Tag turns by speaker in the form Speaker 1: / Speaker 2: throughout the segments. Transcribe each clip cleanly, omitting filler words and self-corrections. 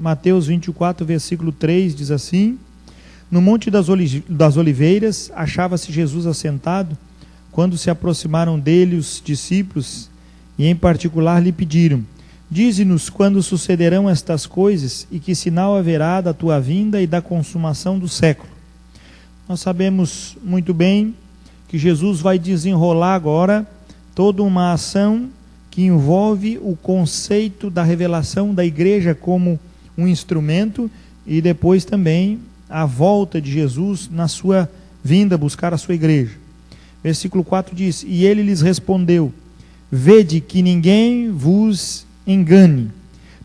Speaker 1: Mateus 24, versículo 3, diz assim: No Monte das Oliveiras achava-se Jesus assentado, quando se aproximaram dele os discípulos, e em particular lhe pediram: Dize-nos quando sucederão estas coisas, e que sinal haverá da tua vinda e da consumação do século. Nós sabemos muito bem que Jesus vai desenrolar agora toda uma ação que envolve o conceito da revelação da igreja como um instrumento, e depois também a volta de Jesus na sua vinda buscar a sua igreja. Versículo 4 diz: E ele lhes respondeu: Vede que ninguém vos engane,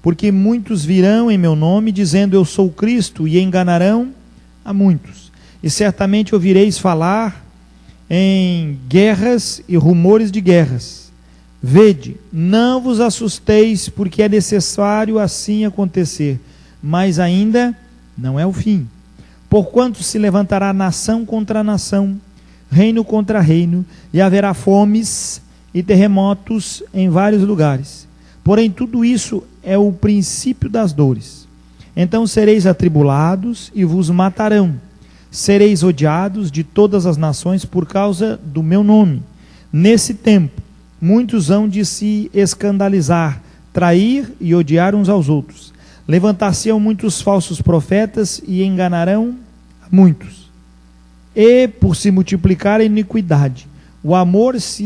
Speaker 1: porque muitos virão em meu nome, dizendo eu sou Cristo, e enganarão a muitos. E certamente ouvireis falar em guerras e rumores de guerras. Vede, não vos assusteis, porque é necessário assim acontecer, mas ainda não é o fim. Porquanto se levantará nação contra nação, reino contra reino, e haverá fomes e terremotos em vários lugares. Porém, tudo isso é o princípio das dores. Então sereis atribulados e vos matarão. Sereis odiados de todas as nações por causa do meu nome. Nesse tempo, muitos hão de se escandalizar, trair e odiar uns aos outros. Levantar-se-ão muitos falsos profetas e enganarão a muitos. E, por se multiplicar a iniquidade, o amor se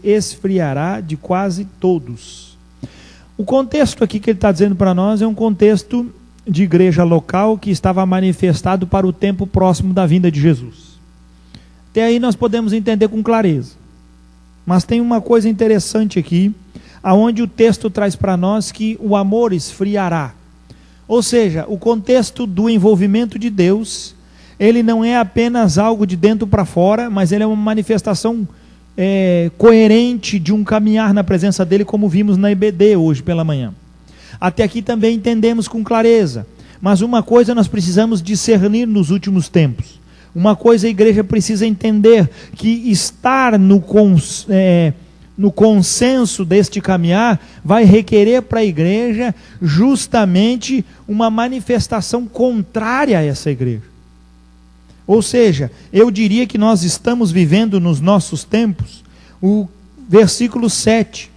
Speaker 1: esfriará de quase todos. O contexto aqui que ele está dizendo para nós é um contexto de igreja local que estava manifestado para o tempo próximo da vinda de Jesus. Até aí nós podemos entender com clareza. Mas tem uma coisa interessante aqui, aonde o texto traz para nós que o amor esfriará. Ou seja, o contexto do envolvimento de Deus, ele não é apenas algo de dentro para fora, mas ele é uma manifestação coerente de um caminhar na presença dele, como vimos na EBD hoje pela manhã. Até aqui também entendemos com clareza, mas uma coisa nós precisamos discernir nos últimos tempos. Uma coisa a igreja precisa entender, que estar no consenso deste caminhar vai requerer para a igreja justamente uma manifestação contrária a essa igreja. Ou seja, eu diria que nós estamos vivendo nos nossos tempos o versículo 7.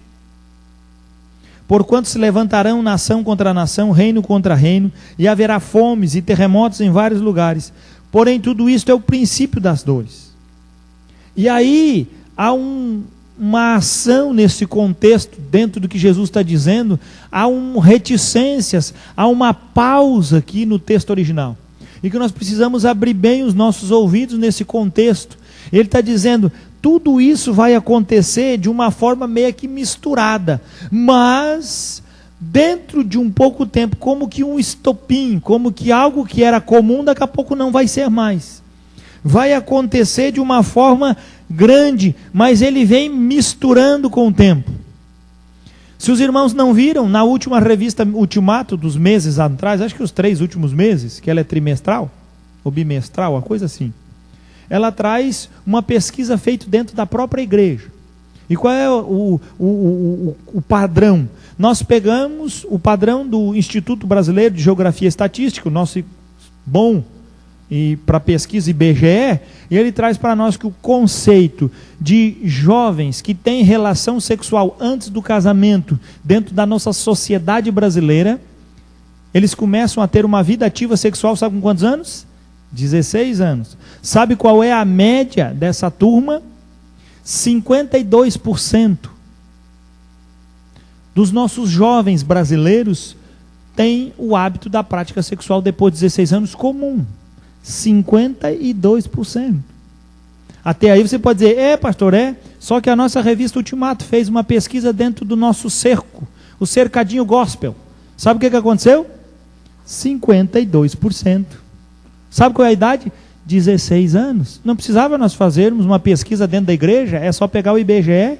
Speaker 1: Porquanto se levantarão nação contra nação, reino contra reino, e haverá fomes e terremotos em vários lugares. Porém, tudo isto é o princípio das dores. E aí, há uma ação nesse contexto, dentro do que Jesus está dizendo, há reticências, há uma pausa aqui no texto original. E que nós precisamos abrir bem os nossos ouvidos nesse contexto. Ele está dizendo, tudo isso vai acontecer de uma forma meio que misturada, mas dentro de um pouco tempo, como que um estopim, como que algo que era comum, daqui a pouco não vai ser mais. Vai acontecer de uma forma grande, mas ele vem misturando com o tempo. Se os irmãos não viram, na última revista Ultimato, dos meses atrás, acho que os 3 últimos meses, que ela é trimestral, ou bimestral, uma coisa assim, ela traz uma pesquisa feita dentro da própria igreja. E qual é o padrão? Nós pegamos o padrão do Instituto Brasileiro de Geografia e Estatística, o nosso bom e para pesquisa IBGE, e ele traz para nós que o conceito de jovens que têm relação sexual antes do casamento dentro da nossa sociedade brasileira, eles começam a ter uma vida ativa sexual, sabe com quantos anos? 16 anos. Sabe qual é a média dessa turma? 52% dos nossos jovens brasileiros têm o hábito da prática sexual depois de 16 anos comum. 52%. Até aí você pode dizer, pastor, só que a nossa revista Ultimato fez uma pesquisa dentro do nosso cerco, o cercadinho gospel. Sabe o que aconteceu? 52%. Sabe qual é a idade? 16 anos. Não precisava nós fazermos uma pesquisa dentro da igreja, é só pegar o IBGE.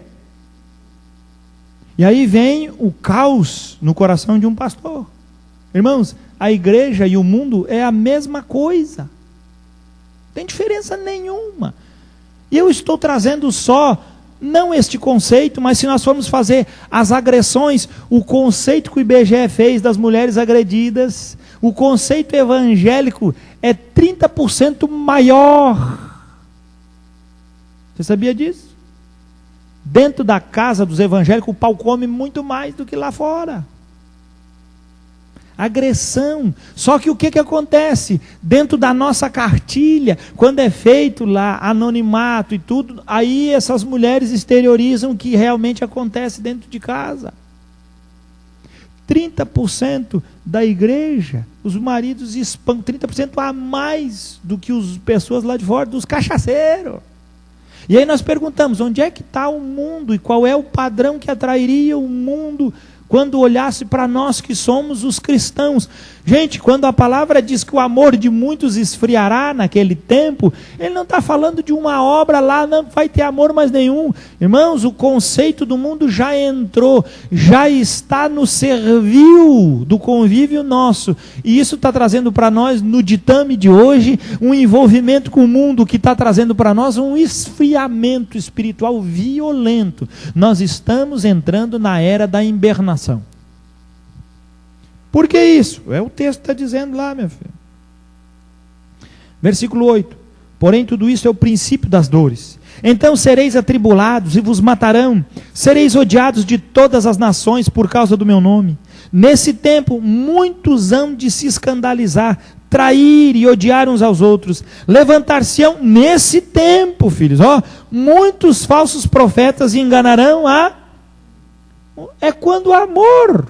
Speaker 1: E aí vem o caos no coração de um pastor. Irmãos, a igreja e o mundo é a mesma coisa. Não tem diferença nenhuma. E eu estou trazendo só não este conceito, mas se nós formos fazer as agressões, o conceito que o IBGE fez das mulheres agredidas, o conceito evangélico é 30% maior. Você sabia disso? Dentro da casa dos evangélicos, o pau come muito mais do que lá fora. Agressão. Só que o que acontece? Dentro da nossa cartilha, quando é feito lá anonimato e tudo, aí essas mulheres exteriorizam o que realmente acontece dentro de casa. 30% da igreja, os maridos espancam 30% a mais do que as pessoas lá de fora, dos cachaceiros. E aí nós perguntamos, onde é que está o mundo e qual é o padrão que atrairia o mundo quando olhasse para nós que somos os cristãos? Gente, quando a palavra diz que o amor de muitos esfriará naquele tempo, ele não está falando de uma obra lá, não vai ter amor mais nenhum. Irmãos, o conceito do mundo já entrou, já está no servil do convívio nosso. E isso está trazendo para nós, no ditame de hoje, um envolvimento com o mundo que está trazendo para nós um esfriamento espiritual violento. Nós estamos entrando na era da hibernação. Por que isso? É o texto que está dizendo lá, minha filha. Versículo 8. Porém, tudo isso é o princípio das dores. Então sereis atribulados e vos matarão. Sereis odiados de todas as nações por causa do meu nome. Nesse tempo, muitos hão de se escandalizar, trair e odiar uns aos outros. Levantar-se-ão nesse tempo, filhos. Muitos falsos profetas enganarão É quando o amor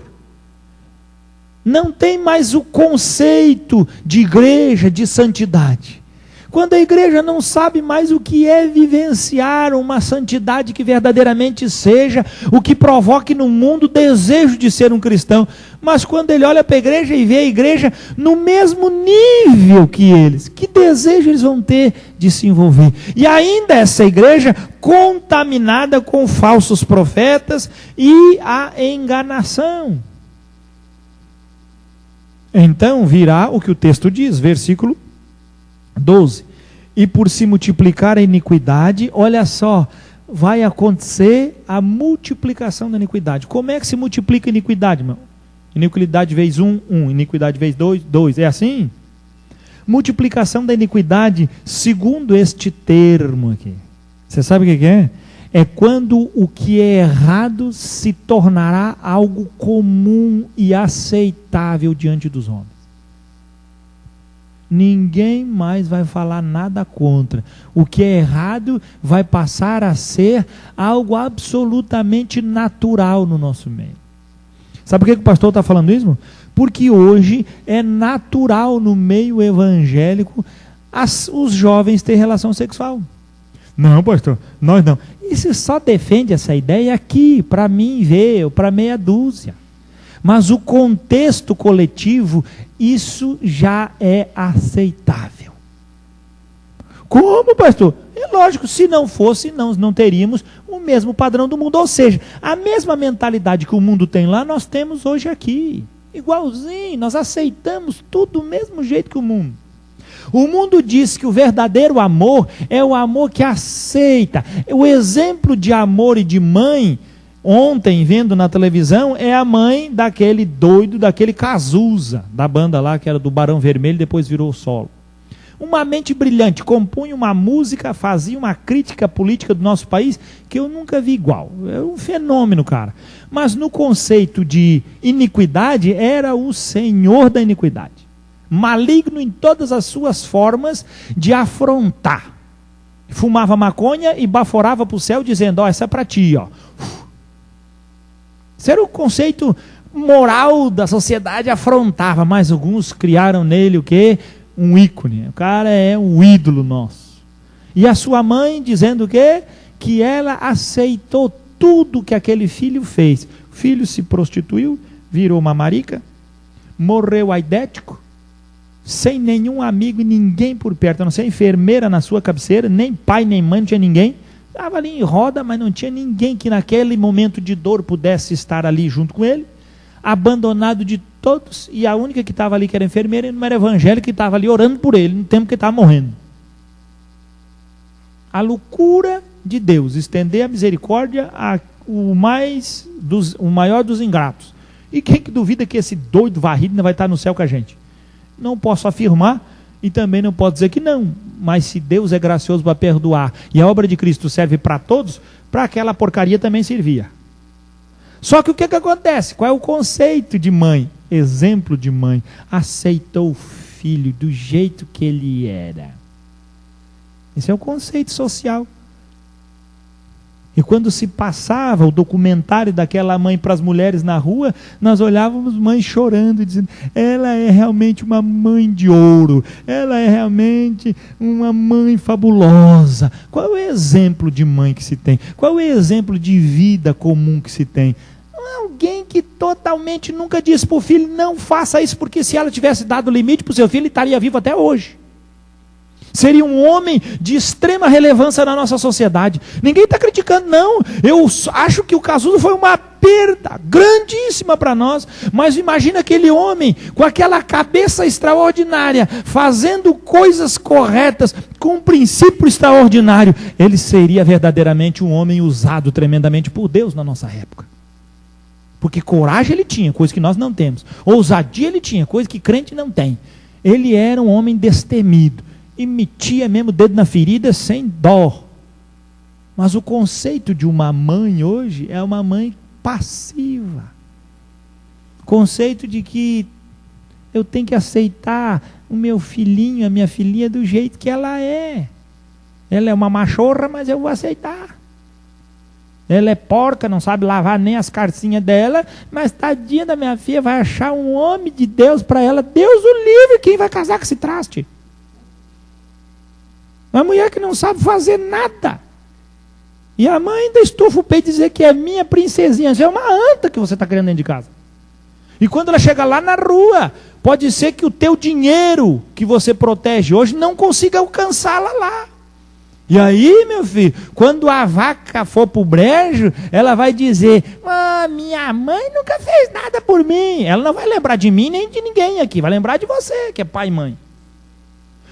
Speaker 1: não tem mais o conceito de igreja, de santidade. Quando a igreja não sabe mais o que é vivenciar uma santidade que verdadeiramente seja o que provoque no mundo o desejo de ser um cristão. Mas quando ele olha para a igreja e vê a igreja no mesmo nível que eles, que desejo eles vão ter de se envolver? E ainda essa igreja contaminada com falsos profetas e a enganação. Então virá o que o texto diz, versículo 12. E por se multiplicar a iniquidade, olha só, vai acontecer a multiplicação da iniquidade. Como é que se multiplica a iniquidade, irmão? Iniquidade vezes 1, 1. Iniquidade vezes 2, 2. É assim? Multiplicação da iniquidade, segundo este termo aqui. Você sabe o que é? É quando o que é errado se tornará algo comum e aceitável diante dos homens. Ninguém mais vai falar nada contra. O que é errado vai passar a ser algo absolutamente natural no nosso meio. Sabe por que o pastor está falando isso? Porque hoje é natural no meio evangélico os jovens terem relação sexual. Não, pastor, nós não. E você só defende essa ideia aqui, para mim ver, ou para meia dúzia. Mas o contexto coletivo, isso já é aceitável. Como, pastor? É lógico, se não fosse, não teríamos o mesmo padrão do mundo. Ou seja, a mesma mentalidade que o mundo tem lá, nós temos hoje aqui. Igualzinho, nós aceitamos tudo do mesmo jeito que o mundo. O mundo diz que o verdadeiro amor é o amor que aceita. O exemplo de amor e de mãe, ontem vendo na televisão, é a mãe daquele doido, daquele Cazuza, da banda lá que era do Barão Vermelho, depois virou solo. Uma mente brilhante, compunha uma música, fazia uma crítica política do nosso país que eu nunca vi igual. É um fenômeno, cara. Mas no conceito de iniquidade, era o senhor da iniquidade. Maligno em todas as suas formas de afrontar. Fumava maconha e baforava para o céu dizendo, essa é para ti, ó. Esse era o conceito moral da sociedade, afrontava, mas alguns criaram nele o quê? Um ícone. O cara é um ídolo nosso. E a sua mãe dizendo o quê? Que ela aceitou tudo que aquele filho fez. O filho se prostituiu, virou uma marica, morreu aidético, sem nenhum amigo e ninguém por perto, a não ser enfermeira na sua cabeceira, nem pai, nem mãe, não tinha ninguém. Estava ali em roda, mas não tinha ninguém que naquele momento de dor pudesse estar ali junto com ele. Abandonado de todos, e a única que estava ali, que era enfermeira, não era evangélica, que estava ali orando por ele, no tempo que ele estava morrendo. A loucura de Deus, estender a misericórdia o maior dos ingratos. E quem que duvida que esse doido varrido ainda vai estar no céu com a gente? Não posso afirmar e também não posso dizer que não, mas se Deus é gracioso para perdoar e a obra de Cristo serve para todos, para aquela porcaria também servia. Só que o que acontece? Qual é o conceito de mãe? Exemplo de mãe. Aceitou o filho do jeito que ele era. Esse é o conceito social. E quando se passava o documentário daquela mãe para as mulheres na rua, nós olhávamos mães chorando, dizendo, ela é realmente uma mãe de ouro, ela é realmente uma mãe fabulosa. Qual é o exemplo de mãe que se tem? Qual é o exemplo de vida comum que se tem? Alguém que totalmente nunca disse para o filho, não faça isso, porque se ela tivesse dado limite para o seu filho, ele estaria vivo até hoje. Seria um homem de extrema relevância na nossa sociedade. Ninguém está criticando, não. Eu acho que o Casulo foi uma perda grandíssima para nós. Mas imagina aquele homem com aquela cabeça extraordinária, fazendo coisas corretas, com um princípio extraordinário. Ele seria verdadeiramente um homem usado tremendamente por Deus na nossa época. Porque coragem ele tinha, coisa que nós não temos. Ousadia ele tinha, coisa que crente não tem. Ele era um homem destemido. E metia mesmo o dedo na ferida sem dó. Mas o conceito de uma mãe hoje é uma mãe passiva. Conceito de que eu tenho que aceitar o meu filhinho, a minha filhinha do jeito que ela é. Ela é uma machorra, mas eu vou aceitar. Ela é porca, não sabe lavar nem as carcinhas dela, mas tadinha da minha filha vai achar um homem de Deus para ela. Deus o livre, quem vai casar com esse traste? Uma mulher que não sabe fazer nada. E a mãe ainda estufa o peito e dizer que é minha princesinha. Isso é uma anta que você está criando dentro de casa. E quando ela chega lá na rua, pode ser que o teu dinheiro que você protege hoje não consiga alcançá-la lá. E aí, meu filho, quando a vaca for para o brejo, ela vai dizer, minha mãe nunca fez nada por mim. Ela não vai lembrar de mim nem de ninguém aqui, vai lembrar de você, que é pai e mãe.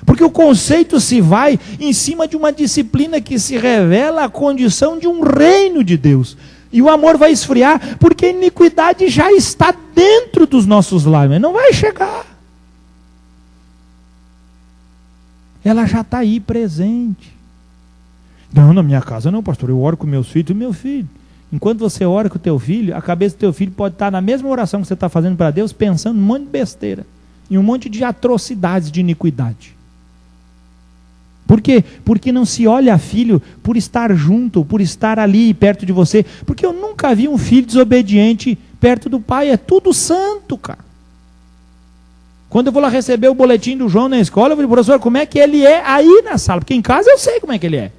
Speaker 1: Porque o conceito se vai em cima de uma disciplina que se revela a condição de um reino de Deus. E o amor vai esfriar, porque a iniquidade já está dentro dos nossos lares, mas não vai chegar. Ela já está aí presente. Não, na minha casa não, pastor, eu oro com meus filhos e meu filho. Enquanto você ora com o teu filho, a cabeça do teu filho pode estar na mesma oração que você está fazendo para Deus, pensando um monte de besteira. E um monte de atrocidades de iniquidade. Por quê? Porque não se olha filho por estar junto, por estar ali perto de você. Porque eu nunca vi um filho desobediente perto do pai. É tudo santo, cara. Quando eu vou lá receber o boletim do João na escola, eu falo, professor, como é que ele é aí na sala? Porque em casa eu sei como é que ele é.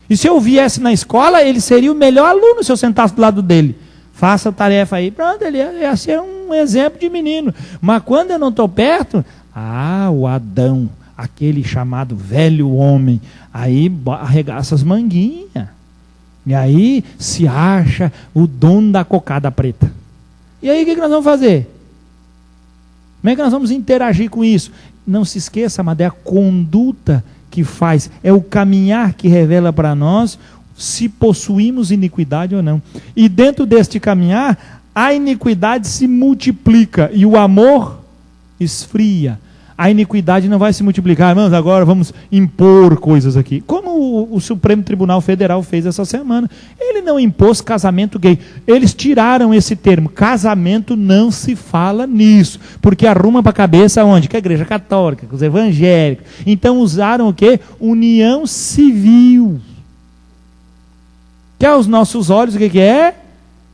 Speaker 1: E se eu viesse na escola, ele seria o melhor aluno se eu sentasse do lado dele. Faça a tarefa aí. Pronto, ele ia ser um exemplo de menino. Mas quando eu não estou perto, o Adão, aquele chamado velho homem, aí arregaça as manguinhas. E aí se acha o dono da cocada preta. E aí o que nós vamos fazer? Como é que nós vamos interagir com isso? Não se esqueça, mas é a conduta que faz, é o caminhar que revela para nós se possuímos iniquidade ou não. E dentro deste caminhar, a iniquidade se multiplica e o amor esfria. A iniquidade não vai se multiplicar, irmãos, agora vamos impor coisas aqui. Como o Supremo Tribunal Federal fez essa semana. Ele não impôs casamento gay. Eles tiraram esse termo. Casamento não se fala nisso. Porque arruma para a cabeça onde? Que a igreja católica, que os evangélicos. Então usaram o quê? União civil. Que aos nossos olhos o que é?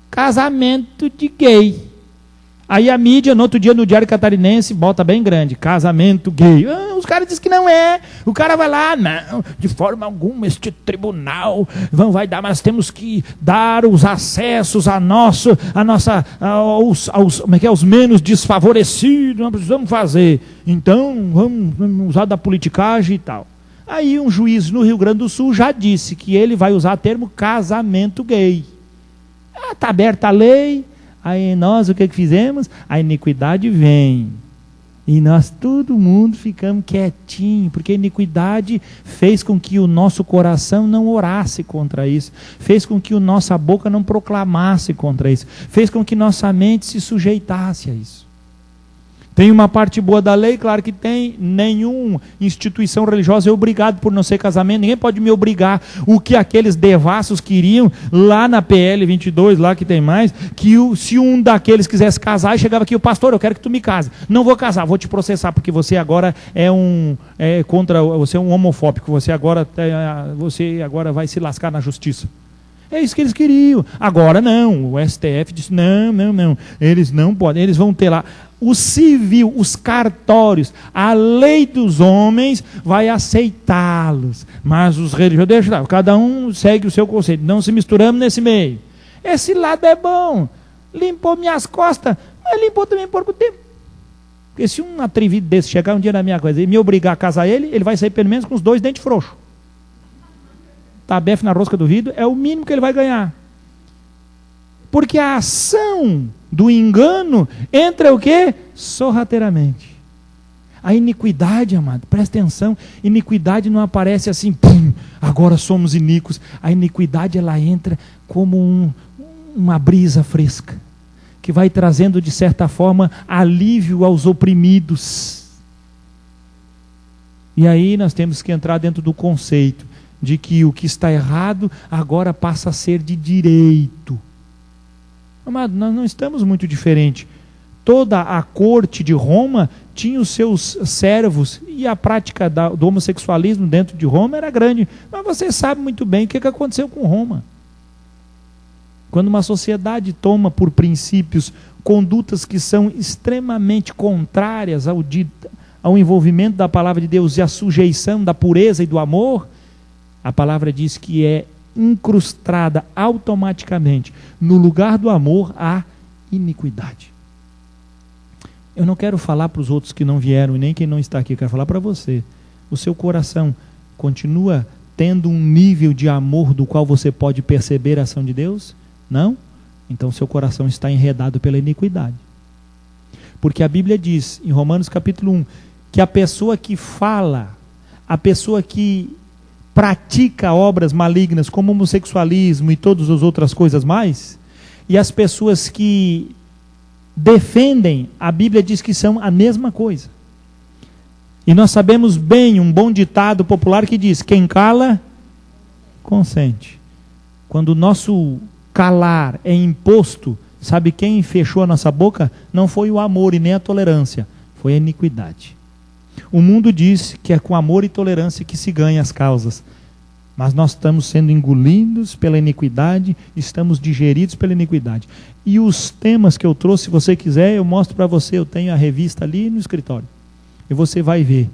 Speaker 1: Casamento de gay. Aí a mídia, no outro dia, no Diário Catarinense, bota bem grande, casamento gay. Os caras dizem que não é. O cara vai lá, não, de forma alguma, este tribunal vai dar, mas temos que dar os acessos aos menos desfavorecidos, nós precisamos fazer. Então, vamos usar da politicagem e tal. Aí um juiz no Rio Grande do Sul já disse que ele vai usar o termo casamento gay. Está aberta a lei. Aí nós o que fizemos? A iniquidade vem E nós, todo mundo, ficamos quietinho, porque a iniquidade fez com que o nosso coração não orasse contra isso, fez com que a nossa boca não proclamasse contra isso, fez com que nossa mente se sujeitasse a isso. Tem uma parte boa da lei? Claro que tem. Nenhuma instituição religiosa é obrigado por não ser casamento. Ninguém pode me obrigar. O que aqueles devassos queriam, lá na PL 22, lá que tem mais, que se um daqueles quisesse casar, e chegava aqui, o pastor, eu quero que tu me case. Não vou casar, vou te processar, porque você agora você é um homofóbico, você agora vai se lascar na justiça. É isso que eles queriam. Agora não, o STF disse, não, eles não podem, eles vão ter lá. O civil, os cartórios, a lei dos homens vai aceitá-los. Mas os religiosos, deixa lá, cada um segue o seu conceito. Não se misturamos nesse meio. Esse lado é bom. Limpou minhas costas, mas limpou também porco tempo. Porque se um atrevido desse chegar um dia na minha coisa e me obrigar a casar ele vai sair pelo menos com os 2 dentes frouxos. Tabefe na rosca do vidro é o mínimo que ele vai ganhar. Porque a ação do engano entra o quê? Sorrateiramente. A iniquidade, amado, presta atenção, iniquidade não aparece assim, pum, agora somos iníquos. A iniquidade, ela entra como uma brisa fresca, que vai trazendo, de certa forma, alívio aos oprimidos. E aí nós temos que entrar dentro do conceito de que o que está errado agora passa a ser de direito. Amado, nós não estamos muito diferentes. Toda a corte de Roma tinha os seus servos, e a prática do homossexualismo dentro de Roma era grande. Mas você sabe muito bem o que aconteceu com Roma. Quando uma sociedade toma por princípios condutas que são extremamente contrárias ao envolvimento da palavra de Deus e à sujeição da pureza e do amor, a palavra diz que é incrustada automaticamente no lugar do amor a iniquidade. Eu não quero falar para os outros que não vieram e nem quem não está aqui, eu quero falar para você. O seu coração continua tendo um nível de amor do qual você pode perceber a ação de Deus? Não? Então seu coração está enredado pela iniquidade. Porque a Bíblia diz, em Romanos capítulo 1, que a pessoa que fala, a pessoa que pratica obras malignas como homossexualismo e todas as outras coisas mais, e as pessoas que defendem, a Bíblia diz que são a mesma coisa. E nós sabemos bem um bom ditado popular que diz, quem cala, consente. Quando o nosso calar é imposto, sabe quem fechou a nossa boca? Não foi o amor e nem a tolerância, foi a iniquidade. O mundo diz que é com amor e tolerância que se ganha as causas. Mas nós estamos sendo engolidos pela iniquidade, estamos digeridos pela iniquidade. E os temas que eu trouxe, se você quiser, eu mostro para você, eu tenho a revista ali no escritório. E você vai ver.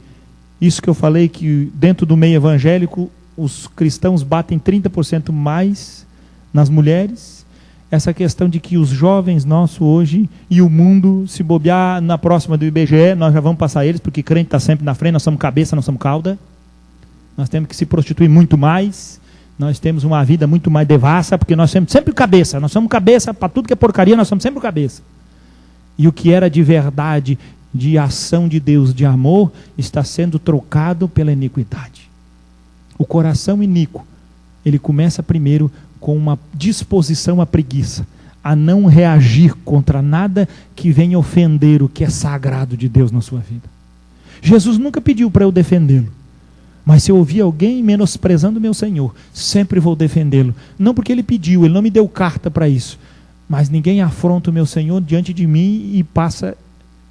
Speaker 1: Isso que eu falei, que dentro do meio evangélico, os cristãos batem 30% mais nas mulheres. Essa questão de que os jovens nossos hoje e o mundo, se bobear na próxima do IBGE, nós já vamos passar eles, porque crente está sempre na frente, nós somos cabeça, nós somos cauda. Nós temos que se prostituir muito mais, nós temos uma vida muito mais devassa, porque nós somos sempre cabeça, nós somos cabeça, para tudo que é porcaria, nós somos sempre cabeça. E o que era de verdade, de ação de Deus, de amor, está sendo trocado pela iniquidade. O coração iníquo, ele começa primeiro com uma disposição à preguiça, a não reagir contra nada que venha ofender o que é sagrado de Deus na sua vida. Jesus nunca pediu para eu defendê-lo, mas se eu ouvir alguém menosprezando meu Senhor, sempre vou defendê-lo. Não porque ele pediu, ele não me deu carta para isso, mas ninguém afronta o meu Senhor diante de mim e passa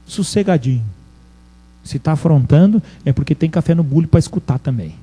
Speaker 1: sossegadinho. Se está afrontando, é porque tem café no bule para escutar também.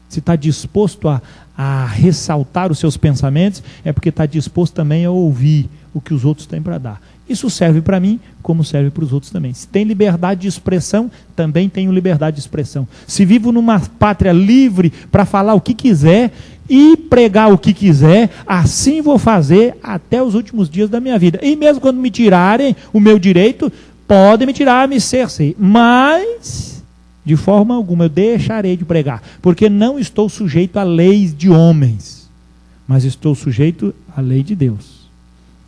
Speaker 1: Se está disposto a ressaltar os seus pensamentos, é porque está disposto também a ouvir o que os outros têm para dar. Isso serve para mim, como serve para os outros também. Se tem liberdade de expressão, também tenho liberdade de expressão. Se vivo numa pátria livre para falar o que quiser e pregar o que quiser, assim vou fazer até os últimos dias da minha vida. E mesmo quando me tirarem o meu direito, podem me tirar, me cercear. Mas de forma alguma eu deixarei de pregar, porque não estou sujeito a leis de homens, mas estou sujeito à lei de Deus.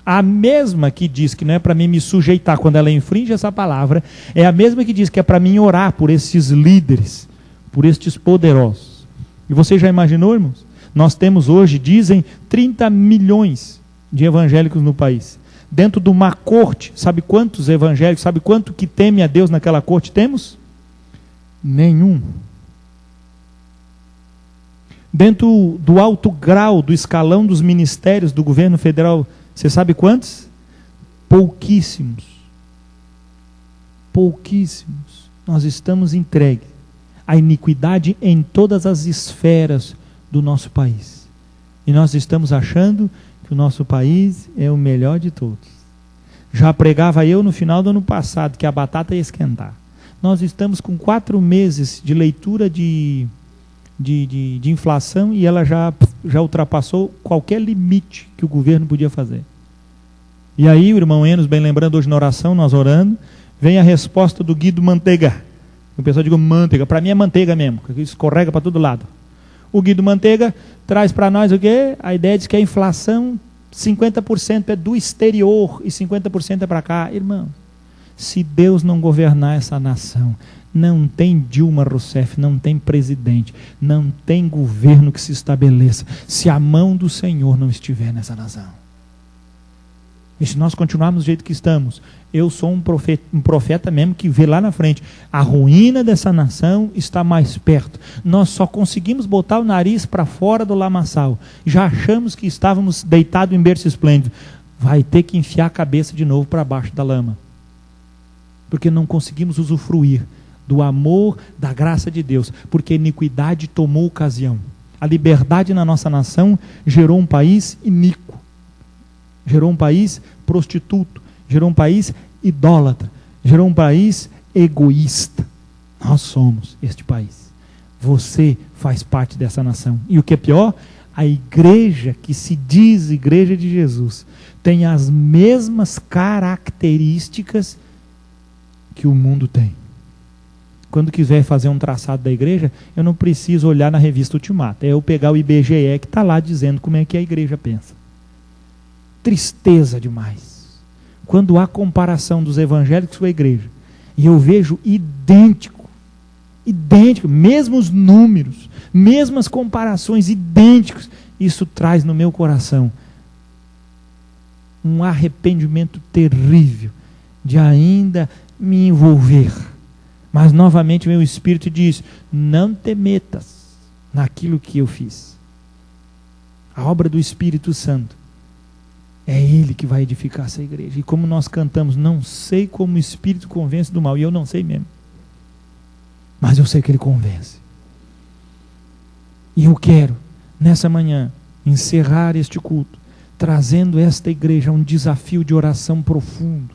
Speaker 1: A mesma que diz que não é para mim me sujeitar quando ela infringe essa palavra, é a mesma que diz que é para mim orar por esses líderes, por estes poderosos. E você já imaginou, irmãos? Nós temos hoje, dizem, 30 milhões de evangélicos no país. Dentro de uma corte, sabe quantos evangélicos, sabe quanto que teme a Deus naquela corte temos? Nenhum. Dentro do alto grau do escalão dos ministérios do governo federal, você sabe quantos? Pouquíssimos. Pouquíssimos. Nós estamos entregues à iniquidade em todas as esferas do nosso país. E nós estamos achando que o nosso país é o melhor de todos. Já pregava eu no final do ano passado que a batata ia esquentar. Nós estamos com 4 meses de leitura de inflação e ela já ultrapassou qualquer limite que o governo podia fazer. E aí o irmão Enos, bem lembrando hoje na oração, nós orando, vem a resposta do Guido Mantega. O pessoal diz manteiga, para mim é manteiga mesmo, que escorrega para todo lado. O Guido Mantega traz para nós o quê? A ideia de que a inflação 50% é do exterior e 50% é para cá. Irmão, se Deus não governar essa nação, não tem Dilma Rousseff, não tem presidente, não tem governo que se estabeleça, se a mão do Senhor não estiver nessa nação. E se nós continuarmos do jeito que estamos, eu sou um profeta mesmo que vê lá na frente, a ruína dessa nação está mais perto. Nós só conseguimos botar o nariz para fora do lamaçal, já achamos que estávamos deitados em berço esplêndido, vai ter que enfiar a cabeça de novo para baixo da lama, porque não conseguimos usufruir do amor, da graça de Deus, porque a iniquidade tomou ocasião. A liberdade na nossa nação gerou um país iníquo, gerou um país prostituto, gerou um país idólatra, gerou um país egoísta. Nós somos este país. Você faz parte dessa nação. E o que é pior, a igreja que se diz igreja de Jesus tem as mesmas características que o mundo tem. Quando quiser fazer um traçado da igreja, eu não preciso olhar na revista Ultimato. É eu pegar o IBGE que está lá dizendo como é que a igreja pensa. Tristeza demais. Quando há comparação dos evangélicos com a igreja, e eu vejo idêntico, mesmos números, mesmas comparações, idênticos, isso traz no meu coração um arrependimento terrível de ainda me envolver. Mas novamente meu espírito diz, não te metas naquilo que eu fiz. A obra do Espírito Santo, é Ele que vai edificar essa igreja. E como nós cantamos, não sei como o Espírito convence do mal, e eu não sei mesmo, mas eu sei que Ele convence. E eu quero, nessa manhã, encerrar este culto, trazendo esta igreja a um desafio de oração profundo.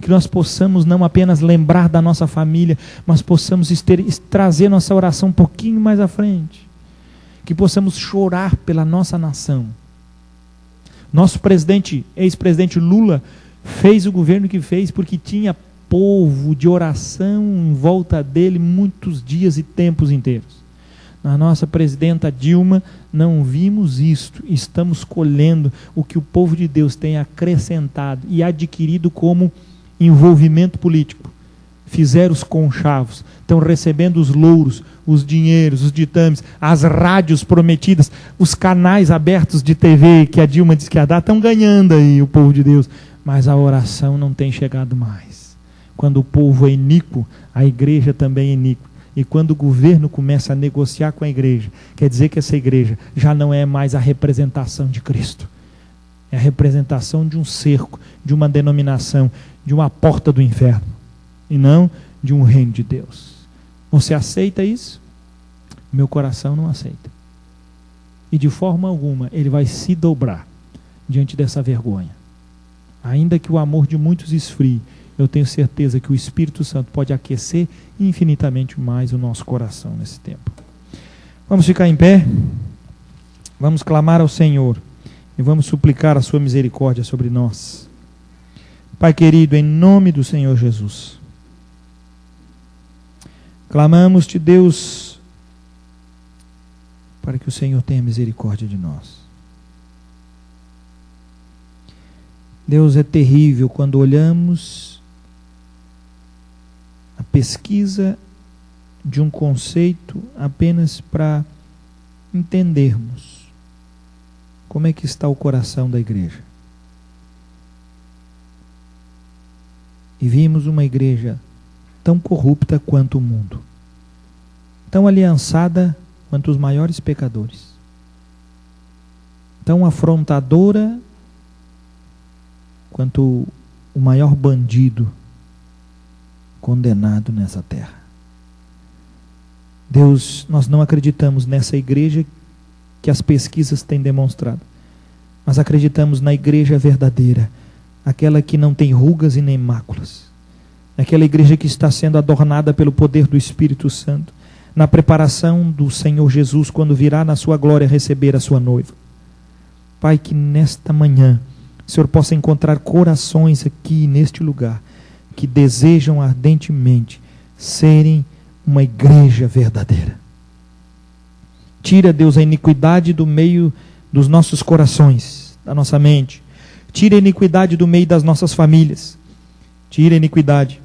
Speaker 1: Que nós possamos não apenas lembrar da nossa família, mas possamos trazer nossa oração um pouquinho mais à frente. Que possamos chorar pela nossa nação. Nosso ex-presidente Lula, fez o governo que fez porque tinha povo de oração em volta dele muitos dias e tempos inteiros. Na nossa presidenta Dilma, não vimos isto. Estamos colhendo o que o povo de Deus tem acrescentado e adquirido como envolvimento político. Fizeram os conchavos, estão recebendo os louros, os dinheiros, os ditames, as rádios prometidas, os canais abertos de TV que a Dilma disse que ia dar, estão ganhando aí o povo de Deus, mas a oração não tem chegado mais. Quando o povo é iníquo, a igreja também é iníqua. E quando o governo começa a negociar com a igreja, quer dizer que essa igreja já não é mais a representação de Cristo, é a representação de um cerco, de uma denominação, de uma porta do inferno, e não de um reino de Deus. Você aceita isso? Meu coração não aceita. E de forma alguma ele vai se dobrar diante dessa vergonha. Ainda que o amor de muitos esfrie, eu tenho certeza que o Espírito Santo pode aquecer infinitamente mais o nosso coração nesse tempo. Vamos ficar em pé, vamos clamar ao Senhor e vamos suplicar a sua misericórdia sobre nós. Pai querido, em nome do Senhor Jesus, clamamos-te, Deus, para que o Senhor tenha misericórdia de nós. Deus, é terrível quando olhamos a pesquisa de um conceito apenas para entendermos como é que está o coração da igreja. E vimos uma igreja tão corrupta quanto o mundo, tão aliançada quanto os maiores pecadores, tão afrontadora quanto o maior bandido condenado nessa terra. Deus, nós não acreditamos nessa igreja que as pesquisas têm demonstrado, mas acreditamos na igreja verdadeira, aquela que não tem rugas e nem máculas, aquela igreja que está sendo adornada pelo poder do Espírito Santo, na preparação do Senhor Jesus, quando virá na sua glória receber a sua noiva. Pai, que nesta manhã o Senhor possa encontrar corações aqui neste lugar, que desejam ardentemente serem uma igreja verdadeira. Tira, Deus, a iniquidade do meio dos nossos corações, da nossa mente. Tira a iniquidade do meio das nossas famílias. Tira a iniquidade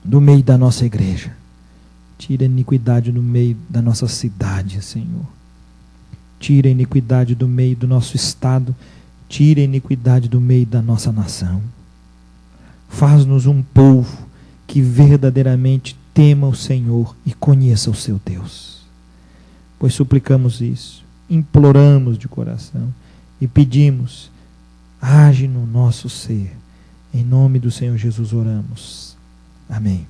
Speaker 1: do meio da nossa igreja. Tira a iniquidade do meio da nossa cidade, Senhor. Tira a iniquidade do meio do nosso estado. Tira a iniquidade do meio da nossa nação. Faz-nos um povo que verdadeiramente tema o Senhor e conheça o seu Deus. Pois suplicamos isso, imploramos de coração e pedimos, age no nosso ser. Em nome do Senhor Jesus oramos. Amém.